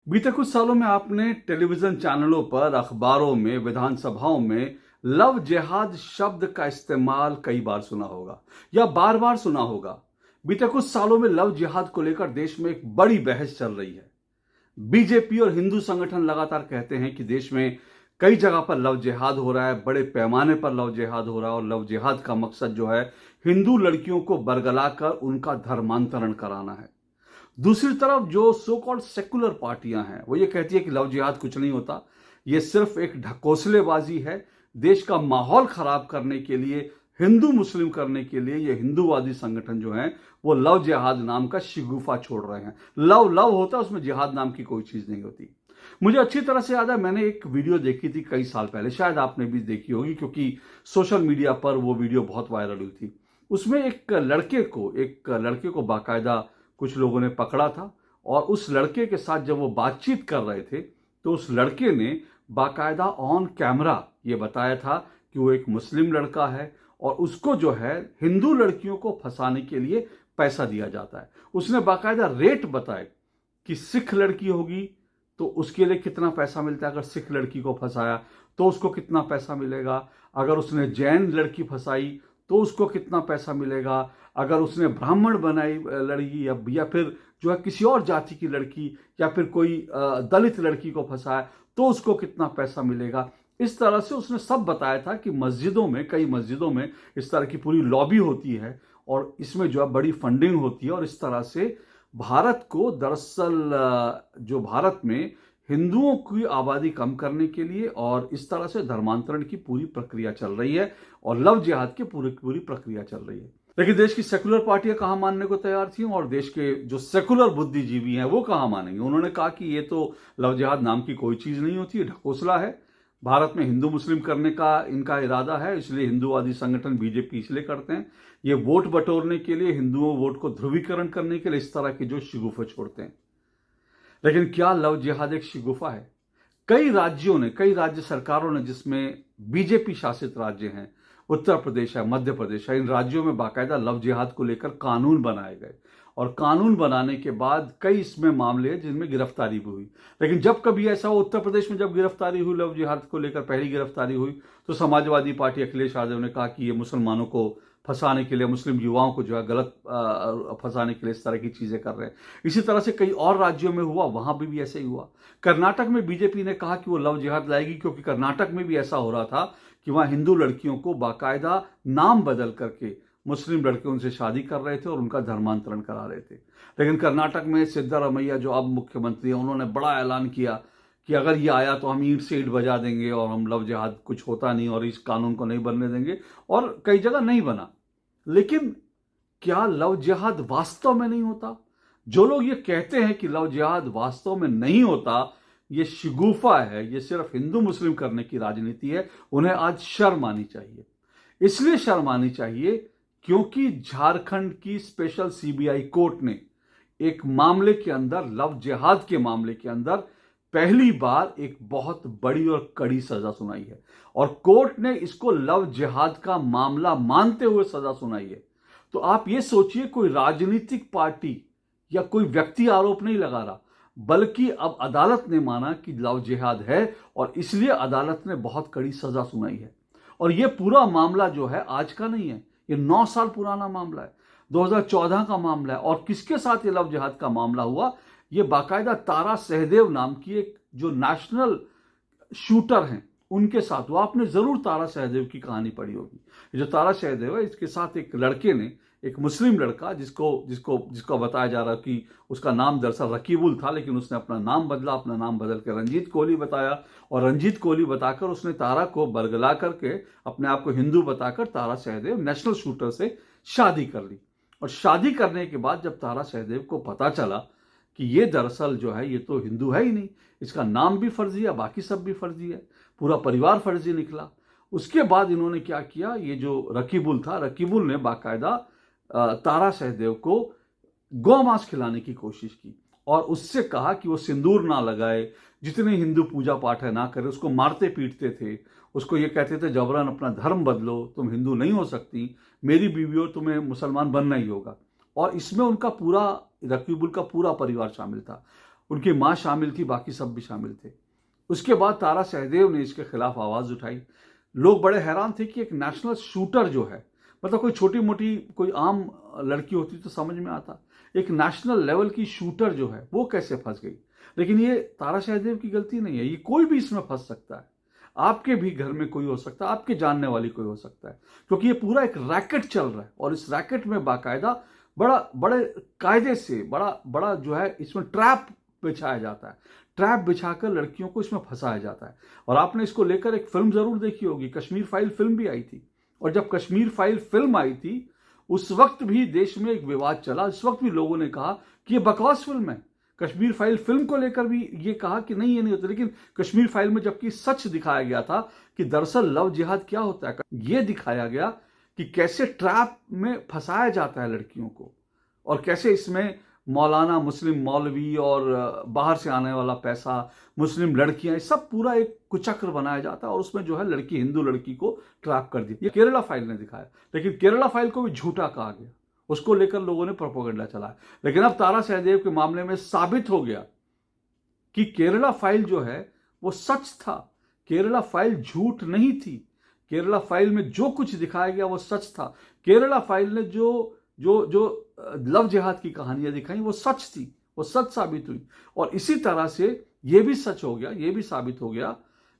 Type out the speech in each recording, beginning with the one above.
बीते कुछ सालों में आपने टेलीविजन चैनलों पर, अखबारों में, विधानसभाओं में लव जिहाद शब्द का इस्तेमाल कई बार सुना होगा या बार बार सुना होगा। बीते कुछ सालों में लव जिहाद को लेकर देश में एक बड़ी बहस चल रही है। बीजेपी और हिंदू संगठन लगातार कहते हैं कि देश में कई जगह पर लव जिहाद हो रहा है, बड़े पैमाने पर लव जिहाद हो रहा है और लव जिहाद का मकसद जो है हिंदू लड़कियों को बरगलाकर उनका धर्मांतरण कराना है। दूसरी तरफ जो सो कॉल्ड सेकुलर पार्टियां हैं वो ये कहती है कि लव जिहाद कुछ नहीं होता, ये सिर्फ एक ढकोसलेबाजी है। देश का माहौल खराब करने के लिए, हिंदू मुस्लिम करने के लिए ये हिंदूवादी संगठन जो हैं वो लव जिहाद नाम का शिगुफा छोड़ रहे हैं। लव लव होता है, उसमें जिहाद नाम की कोई चीज नहीं होती। मुझे अच्छी तरह से याद है, मैंने एक वीडियो देखी थी कई साल पहले, शायद आपने भी देखी होगी क्योंकि सोशल मीडिया पर वो वीडियो बहुत वायरल हुई थी। उसमें एक लड़के को बाकायदा कुछ लोगों ने पकड़ा था और उस लड़के के साथ जब वो बातचीत कर रहे थे तो उस लड़के ने बाकायदा ऑन कैमरा ये बताया था कि वो एक मुस्लिम लड़का है और उसको जो है हिंदू लड़कियों को फंसाने के लिए पैसा दिया जाता है। उसने बाकायदा रेट बताए कि सिख लड़की होगी तो उसके लिए कितना पैसा मिलता है, अगर सिख लड़की को फंसाया तो उसको कितना पैसा मिलेगा, अगर उसने जैन लड़की फंसाई तो उसको कितना पैसा मिलेगा, अगर उसने ब्राह्मण बनाई लड़की या फिर जो है किसी और जाति की लड़की या फिर कोई दलित लड़की को फंसाया तो उसको कितना पैसा मिलेगा। इस तरह से उसने सब बताया था कि कई मस्जिदों में इस तरह की पूरी लॉबी होती है और इसमें जो है बड़ी फंडिंग होती है और इस तरह से भारत को दरअसल जो भारत में हिंदुओं की आबादी कम करने के लिए और इस तरह से धर्मांतरण की पूरी प्रक्रिया चल रही है और लव जिहाद की पूरी प्रक्रिया चल रही है। लेकिन देश की सेकुलर पार्टियां कहां मानने को तैयार थी और देश के जो सेकुलर बुद्धिजीवी हैं वो कहां मानेंगे। उन्होंने कहा कि ये तो लव जिहाद नाम की कोई चीज नहीं होती, ढकोसला है। भारत में हिंदू मुस्लिम करने का इनका इरादा है, इसलिए हिंदूवादी संगठन बीजेपी इसलिए करते हैं, ये वोट बटोरने के लिए, हिंदुओं वोट को ध्रुवीकरण करने के लिए इस तरह के जो शिगुफे छोड़ते हैं। लेकिन क्या लव जिहाद एक शिगुफा है? कई राज्य सरकारों ने, जिसमें बीजेपी शासित राज्य हैं, उत्तर प्रदेश है, मध्य प्रदेश है, इन राज्यों में बाकायदा लव जिहाद को लेकर कानून बनाए गए और कानून बनाने के बाद कई इसमें मामले हैं जिनमें गिरफ्तारी भी हुई। लेकिन जब कभी ऐसा हो, उत्तर प्रदेश में जब गिरफ्तारी हुई लव जिहाद को लेकर, पहली गिरफ्तारी हुई तो समाजवादी पार्टी अखिलेश यादव ने कहा कि ये मुसलमानों को फंसाने के लिए, मुस्लिम युवाओं को जो है गलत फंसाने के लिए इस तरह की चीजें कर रहे हैं। इसी तरह से कई और राज्यों में हुआ, वहां भी ऐसे ही हुआ। कर्नाटक में बीजेपी ने कहा कि वो लव जिहाद लाएगी क्योंकि कर्नाटक में भी ऐसा हो रहा था कि वहां हिंदू लड़कियों को बाकायदा नाम बदल करके मुस्लिम लड़के उनसे शादी कर रहे थे और उनका धर्मांतरण करा रहे थे। लेकिन कर्नाटक में सिद्धारमैया जो अब मुख्यमंत्री हैं, उन्होंने बड़ा ऐलान किया कि अगर ये आया तो हम ईंट से ईंट बजा देंगे और हम लव जिहाद कुछ होता नहीं और इस कानून को नहीं बनने देंगे, और कई जगह नहीं बना। लेकिन क्या लव जिहाद वास्तव में नहीं होता? जो लोग ये कहते हैं कि लव जिहाद वास्तव में नहीं होता, ये शिगुफा है, ये सिर्फ हिंदू मुस्लिम करने की राजनीति है, उन्हें आज शर्म आनी चाहिए। इसलिए शर्म आनी चाहिए क्योंकि झारखंड की स्पेशल सीबीआई कोर्ट ने एक मामले के अंदर, लव जिहाद के मामले के अंदर, पहली बार एक बहुत बड़ी और कड़ी सजा सुनाई है और कोर्ट ने इसको लव जिहाद का मामला मानते हुए सजा सुनाई है। तो आप ये सोचिए, कोई राजनीतिक पार्टी या कोई व्यक्ति आरोप नहीं लगा रहा, बल्कि अब अदालत ने माना कि लव जिहाद है और इसलिए अदालत ने बहुत कड़ी सजा सुनाई है। और यह पूरा मामला जो है आज का नहीं है, ये 9 साल पुराना मामला है, 2014 का मामला है। और किसके साथ ये लव जिहाद का मामला हुआ? ये बाकायदा तारा सहदेव नाम की एक जो नेशनल शूटर हैं उनके साथ हुआ। आपने जरूर तारा सहदेव की कहानी पढ़ी होगी। ये जो तारा सहदेव है, इसके साथ एक लड़के ने, एक मुस्लिम लड़का जिसको बताया जा रहा कि उसका नाम दरअसल रकीबुल था, लेकिन उसने अपना नाम बदल के रंजीत कोहली बताया और रंजीत कोहली बताकर उसने तारा को बरगला करके अपने आप को हिंदू बताकर तारा सहदेव नेशनल शूटर से शादी कर ली। और शादी करने के बाद जब तारा सहदेव को पता चला कि ये दरअसल जो है ये तो हिंदू है ही नहीं, इसका नाम भी फर्जी है, बाकी सब भी फर्जी है, पूरा परिवार फर्जी निकला। उसके बाद इन्होंने क्या किया, ये जो रकीबुल था, रकीबुल ने बाकायदा तारा सहदेव को गौमांस खिलाने की कोशिश की और उससे कहा कि वो सिंदूर ना लगाए, जितने हिंदू पूजा पाठ है ना करे, उसको मारते पीटते थे, उसको ये कहते थे जबरन अपना धर्म बदलो, तुम हिंदू नहीं हो सकती, मेरी बीवी हो, तुम्हें मुसलमान बनना ही होगा। और इसमें उनका पूरा, रकीबुल का पूरा परिवार शामिल था। उनकी माँ शामिल थी, बाकी सब भी शामिल थे। उसके बाद तारा सहदेव ने इसके खिलाफ आवाज़ उठाई। लोग बड़े हैरान थे कि एक नेशनल शूटर जो है, मतलब कोई छोटी मोटी कोई आम लड़की होती तो समझ में आता, एक नेशनल लेवल की शूटर जो है वो कैसे फंस गई। लेकिन ये तारा सहदेव की गलती नहीं है, ये कोई भी इसमें फंस सकता है। आपके भी घर में कोई हो सकता है, आपके जानने वाली कोई हो सकता है, क्योंकि ये पूरा एक रैकेट चल रहा है और इस रैकेट में बाकायदा बड़े कायदे से बड़ा जो है इसमें ट्रैप बिछाया जाता है। ट्रैप बिछाकर लड़कियों को इसमें फंसाया जाता है। और आपने इसको लेकर एक फिल्म जरूर देखी होगी, कश्मीर फाइल फिल्म भी आई थी। और जब कश्मीर फाइल फिल्म आई थी उस वक्त भी देश में एक विवाद चला। इस वक्त भी लोगों ने कहा कि ये बकवास फिल्म है। कश्मीर फाइल फिल्म को लेकर भी ये कहा कि नहीं, ये नहीं होता। लेकिन कश्मीर फाइल में जबकि सच दिखाया गया था कि दरअसल लव जिहाद क्या होता है, ये दिखाया गया कि कैसे ट्रैप में फंसाया जाता है लड़कियों को, और कैसे इसमें मौलाना, मुस्लिम मौलवी और बाहर से आने वाला पैसा, मुस्लिम लड़कियां, सब पूरा एक कुचक्र बनाया जाता है और उसमें जो है लड़की, हिंदू लड़की को ट्रैप कर दी। ये केरला फाइल ने दिखाया। लेकिन केरला फाइल को भी झूठा कहा गया, उसको लेकर लोगों ने प्रोपेगेंडा चलाया। लेकिन अब तारा सहदेव के मामले में साबित हो गया कि केरला फाइल जो है वो सच था, केरला फाइल झूठ नहीं थी। केरला फाइल में जो कुछ दिखाया गया वो सच था। केरला फाइल ने जो जो जो लव जिहाद की कहानियां दिखाई वो सच थी, वो सच साबित हुई। और इसी तरह से ये भी सच हो गया, ये भी साबित हो गया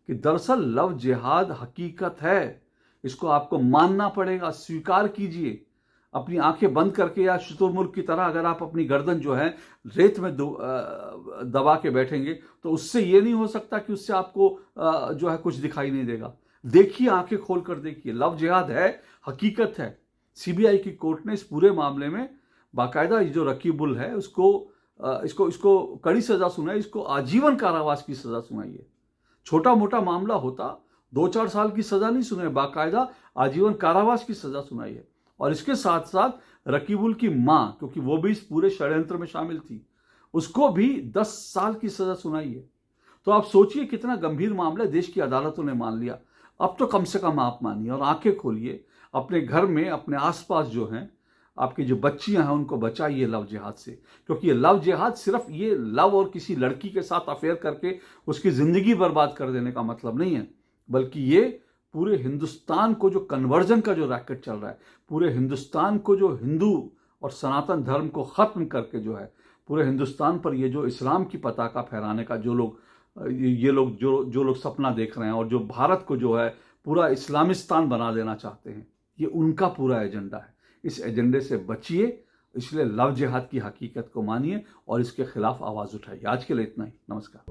कि दरअसल लव जिहाद हकीकत है। इसको आपको मानना पड़ेगा, स्वीकार कीजिए। अपनी आंखें बंद करके या शुतुरमुर्ग की तरह अगर आप अपनी गर्दन जो है रेत में दबा के बैठेंगे तो उससे ये नहीं हो सकता कि उससे आपको जो है कुछ दिखाई नहीं देगा। देखिए, आंखें खोल कर देखिए, लव जिहाद है, हकीकत है। सीबीआई की कोर्ट ने इस पूरे मामले में बाकायदा जो रकीबुल है इसको कड़ी सजा सुनाई, इसको आजीवन कारावास की सजा सुनाई है। छोटा मोटा मामला होता 2-4 साल की सजा नहीं सुनाई, बाकायदा आजीवन कारावास की सजा सुनाई है। और इसके साथ साथ रकीबुल की मां, क्योंकि वो भी इस पूरे षड्यंत्र में शामिल थी, उसको भी 10 साल की सजा सुनाई है। तो आप सोचिए कितना गंभीर मामला है, देश की अदालतों ने मान लिया। अब तो कम से कम आप मानिए और आंखें खोलिए। अपने घर में, अपने आसपास जो हैं आपकी जो बच्चियां हैं उनको बचाइए लव जिहाद से। क्योंकि ये लव जिहाद सिर्फ ये लव और किसी लड़की के साथ अफेयर करके उसकी जिंदगी बर्बाद कर देने का मतलब नहीं है, बल्कि ये पूरे हिंदुस्तान को जो कन्वर्जन का जो रैकेट चल रहा है, पूरे हिंदुस्तान को जो हिंदू और सनातन धर्म को खत्म करके जो है पूरे हिंदुस्तान पर ये जो इस्लाम की पताका फहराने का जो लोग सपना देख रहे हैं और जो भारत को जो है पूरा इस्लामिस्तान बना देना चाहते हैं, ये उनका पूरा एजेंडा है। इस एजेंडे से बचिए। इसलिए लव जिहाद की हकीकत को मानिए और इसके खिलाफ आवाज उठाइए। आज के लिए इतना ही। नमस्कार।